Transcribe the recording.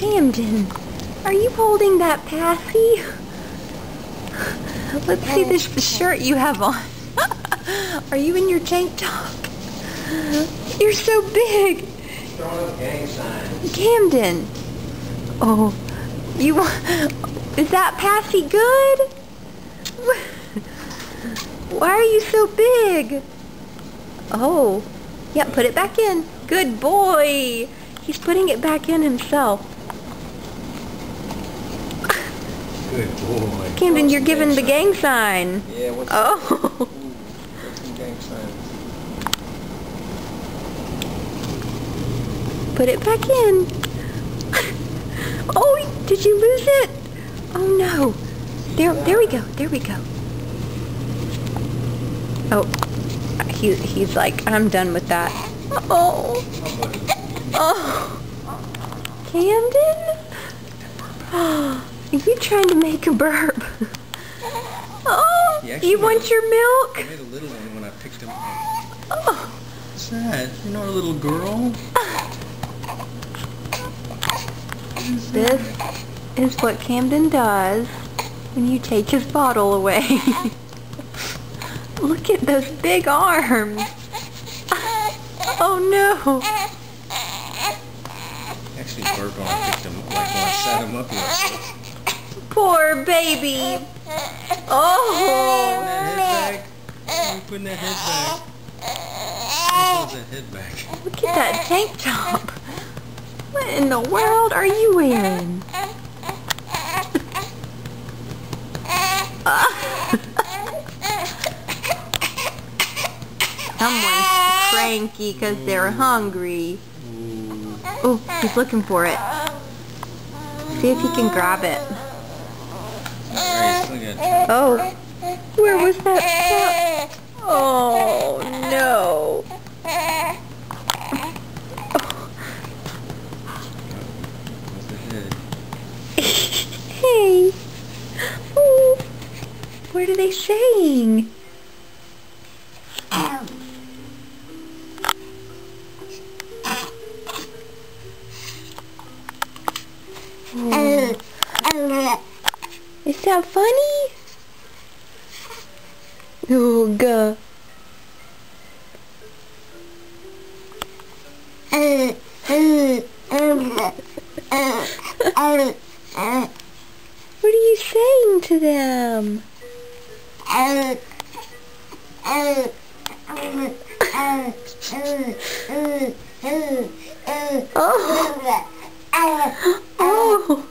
Camden, are you holding that paci? Let's see this shirt you have on. Are you in your tank top? You're so big. Throwing up gang signs. Camden. Oh, is that paci good? Why are you so big? Oh, yeah, put it back in. Good boy. He's putting it back in himself. Good boy. Camden, you're giving the gang sign. Yeah, what's Oh. what's some gang signs? Put it back in. Oh, did you lose it? Oh no. There we go. There we go. Oh, he's like, I'm done with that. Oh. Oh. Camden? Oh, are you trying to make a burp? Oh, you want your milk? I made a little one when I picked him up. Oh. What's that? You're not a little girl? This is what Camden does when you take his bottle away. Look at those big arms. Oh no. Actually, burped when I picked him up, like when I sat him up here. Poor baby. Oh. Putting that head back. Putting that head back. Look at that tank top. What in the world are you wearing? Someone's cranky because they're hungry. Oh, he's looking for it. See if he can grab it. Oh, where was that spot? Oh, no. Hey. Oh, what are they saying? Oh. Is that funny? Oh, God. What are you saying to them? Oh. Oh.